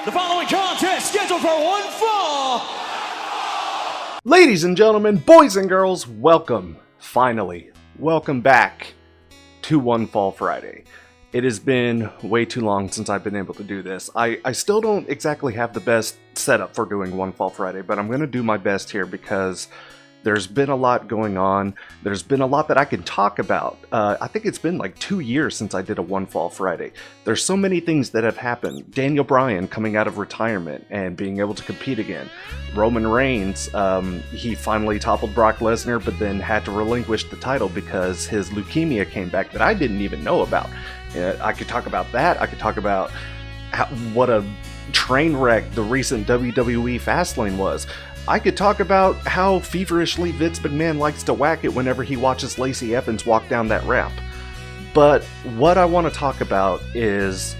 The following contest scheduled for one fall. Ladies and gentlemen, boys and girls, welcome, finally, welcome back to One Fall Friday. It has been way too long since I've been able to do this. I still don't exactly have the best setup for doing One Fall Friday, but I'm going to do my best here because there's been a lot going on. There's been a lot that I can talk about. I think it's been like 2 years since I did a One Fall Friday. There's so many things that have happened. Daniel Bryan coming out of retirement and being able to compete again. Roman Reigns, he finally toppled Brock Lesnar, but then had to relinquish the title because his leukemia came back that I didn't even know about. I could talk about that. I could talk about what a train wreck the recent WWE Fastlane was. I could talk about how feverishly Vince McMahon likes to whack it whenever he watches Lacey Evans walk down that ramp. But what I want to talk about is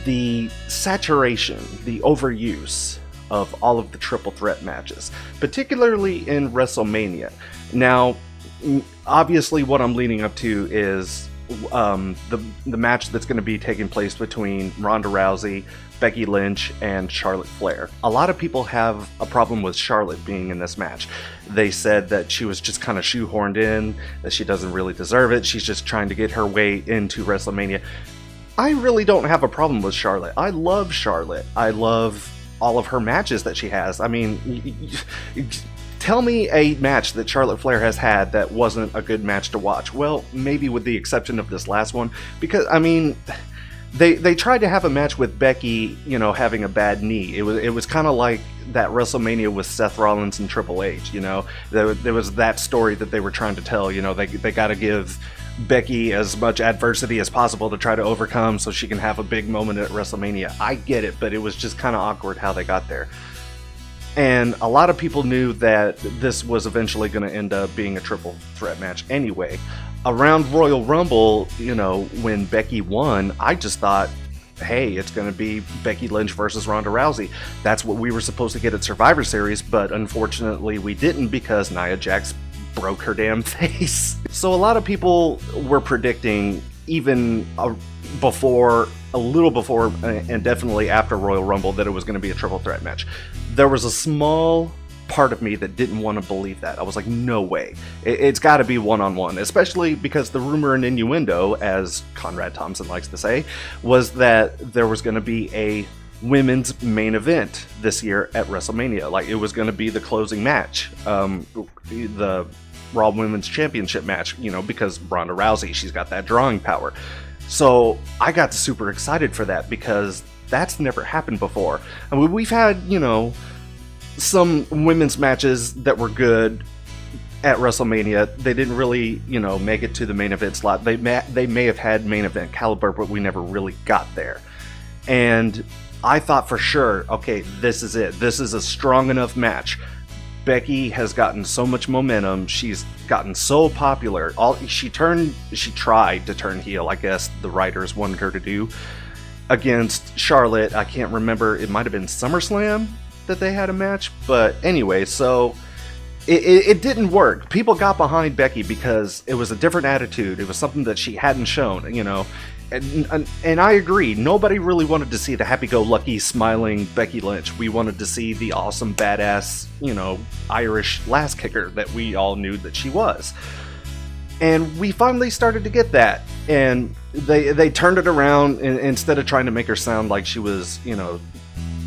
the saturation, the overuse of all of the triple threat matches, particularly in WrestleMania. Now, obviously what I'm leading up to is the match that's going to be taking place between Ronda Rousey, Becky Lynch, and Charlotte Flair. A lot of people have a problem with Charlotte being in this match. They said that she was just kind of shoehorned in, that she doesn't really deserve it, she's just trying to get her way into WrestleMania. I really don't have a problem with Charlotte. I love Charlotte. I love all of her matches that she has. I mean, tell me a match that Charlotte Flair has had that wasn't a good match to watch. Well, maybe with the exception of this last one, because, I mean, They tried to have a match with Becky, you know, having a bad knee. It was kind of like that WrestleMania with Seth Rollins and Triple H, you know. There was that story that they were trying to tell, you know, they got to give Becky as much adversity as possible to try to overcome so she can have a big moment at WrestleMania. I get it, but it was just kind of awkward how they got there. And a lot of people knew that this was eventually going to end up being a triple threat match anyway. Around Royal Rumble, you know, when Becky won, I just thought, hey, it's going to be Becky Lynch versus Ronda Rousey. That's what we were supposed to get at Survivor Series, but unfortunately we didn't because Nia Jax broke her damn face. So a lot of people were predicting, even a little before and definitely after Royal Rumble, that it was going to be a triple threat match. There was a small part of me that didn't want to believe that. I was like, no way. It's got to be one-on-one, especially because the rumor and innuendo, as Conrad Thompson likes to say, was that there was going to be a women's main event this year at WrestleMania. Like, it was going to be the closing match, the Raw Women's Championship match, you know, because Ronda Rousey, she's got that drawing power. So I got super excited for that because that's never happened before. I mean, we've had, you know, some women's matches that were good at WrestleMania. They didn't really, you know, make it to the main event slot. They may have had main event caliber, but we never really got there. And I thought for sure, okay, this is it. This is a strong enough match. Becky has gotten so much momentum. She's gotten so popular. She tried to turn heel, I guess the writers wanted her to do, against Charlotte. I can't remember. It might have been SummerSlam that they had a match, but anyway, so it didn't work. People got behind Becky because it was a different attitude. It was something that she hadn't shown, you know, and I agree. Nobody really wanted to see the happy-go-lucky, smiling Becky Lynch. We wanted to see the awesome, badass, you know, Irish lass kicker that we all knew that she was. And we finally started to get that, and they turned it around, and instead of trying to make her sound like she was, you know,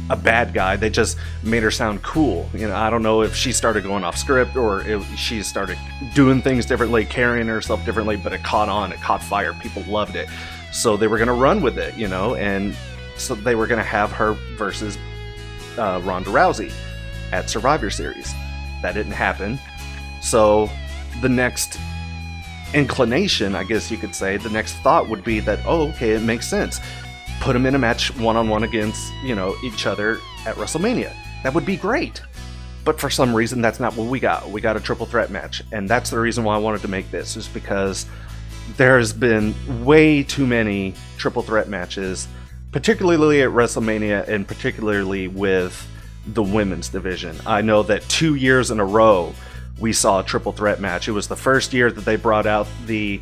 a bad guy, they just made her sound cool. You know, I don't know if she started going off script or if she started doing things differently, carrying herself differently, but it caught on, it caught fire, people loved it. So they were going to run with it, you know, and so they were going to have her versus Ronda Rousey at Survivor Series. That didn't happen. So the next inclination, I guess you could say, the next thought would be that, oh, okay, it makes sense. Put them in a match one-on-one against, you know, each other at WrestleMania. That would be great. But for some reason, that's not what we got. We got a triple threat match. And that's the reason why I wanted to make this, is because there's been way too many triple threat matches, particularly at WrestleMania and particularly with the women's division. I know that 2 years in a row, we saw a triple threat match. It was the first year that they brought out the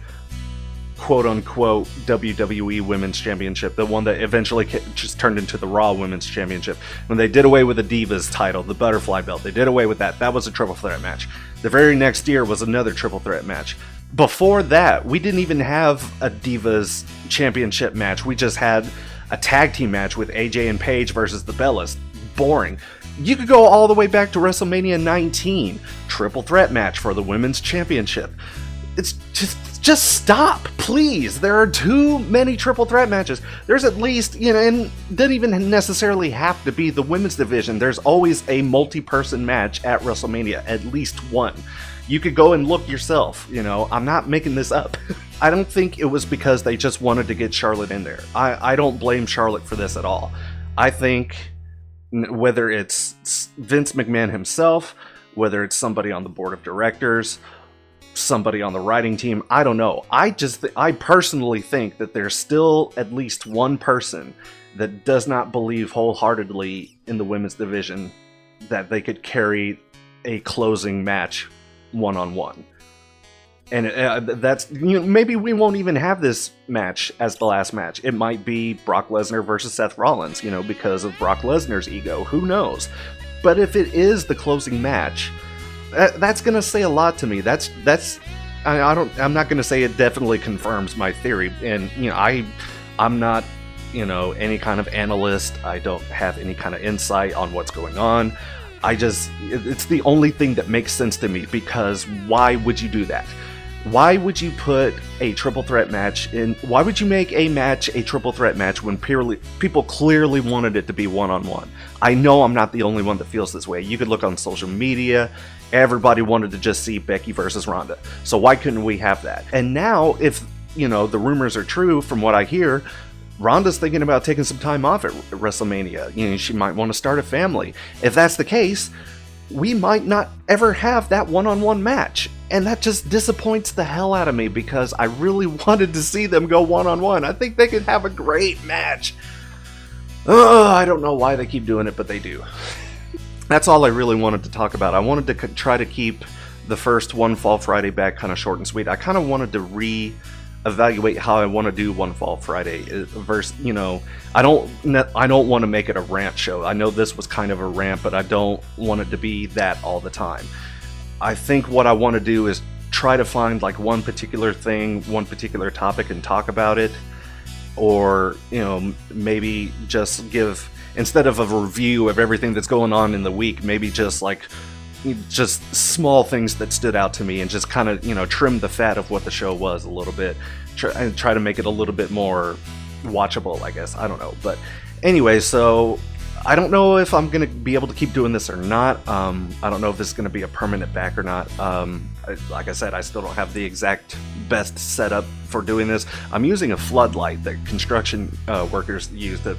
quote-unquote WWE Women's Championship, the one that eventually just turned into the Raw Women's Championship. When they did away with the Divas title, the Butterfly Belt, they did away with that. That was a triple threat match. The very next year was another triple threat match. Before that, we didn't even have a Divas Championship match. We just had a tag team match with AJ and Paige versus the Bellas. Boring. You could go all the way back to WrestleMania 19. Triple threat match for the Women's Championship. It's just stop, please. There are too many triple threat matches. There's at least, and doesn't even necessarily have to be the women's division. There's always a multi-person match at WrestleMania, at least one. You could go and look yourself, I'm not making this up. I don't think it was because they just wanted to get Charlotte in there. I don't blame Charlotte for this at all. I think whether it's Vince McMahon himself, whether it's somebody on the board of directors, somebody on the writing team, I don't know. I personally think that there's still at least one person that does not believe wholeheartedly in the women's division that they could carry a closing match one-on-one. And that's, maybe we won't even have this match as the last match. It might be Brock Lesnar versus Seth Rollins, because of Brock Lesnar's ego. Who knows? But if it is the closing match, that's gonna say a lot to me. I'm not gonna say it definitely confirms my theory. And I'm not any kind of analyst. I don't have any kind of insight on what's going on. It's the only thing that makes sense to me, because why would you do that? Why would you put a triple threat match in? Why would you make a match a triple threat match when people clearly wanted it to be one-on-one? I know I'm not the only one that feels this way. You could look on social media. Everybody wanted to just see Becky versus Ronda. So why couldn't we have that? And now, if the rumors are true from what I hear, Ronda's thinking about taking some time off at WrestleMania. She might want to start a family. If that's the case, we might not ever have that one-on-one match. And that just disappoints the hell out of me, because I really wanted to see them go one-on-one. I think they could have a great match. I don't know why they keep doing it, but they do. That's all I really wanted to talk about. I wanted to try to keep the first One Fall Friday back kind of short and sweet. I kind of wanted to evaluate how I want to do One Fall Friday versus, I don't want to make it a rant show. I know this was kind of a rant, but I don't want it to be that all the time. I think what I want to do is try to find like one particular thing, one particular topic, and talk about it. Or, maybe just give, instead of a review of everything that's going on in the week, maybe just small things that stood out to me, and just kind of, trim the fat of what the show was a little bit, and try to make it a little bit more watchable, I guess. I don't know. But anyway, so I don't know if I'm going to be able to keep doing this or not. I don't know if this is going to be a permanent back or not. Like I said, I still don't have the exact best setup for doing this. I'm using a floodlight that construction workers use to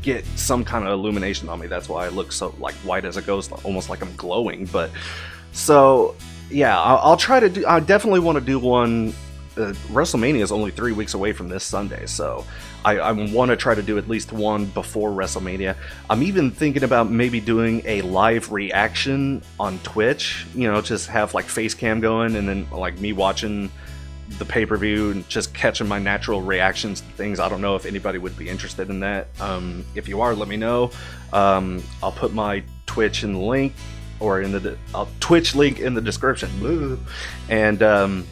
get some kind of illumination on me. That's why I look so like white as a ghost, almost like I'm glowing. But so yeah, I'll try to do. I definitely want to do one. WrestleMania is only 3 weeks away from this Sunday, so I want to try to do at least one before WrestleMania. I'm even thinking about maybe doing a live reaction on Twitch, just have like face cam going, and then like me watching the pay-per-view and just catching my natural reactions to things. I don't know if anybody would be interested in that. If you are, let me know. I'll put my Twitch in the link, or in the Twitch link in the description. And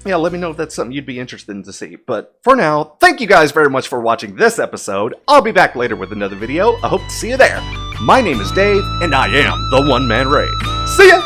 yeah, let me know if that's something you'd be interested in to see. But for now, thank you guys very much for watching this episode. I'll be back later with another video. I hope to see you there. My name is Dave, and I am the One Man Rave. See ya!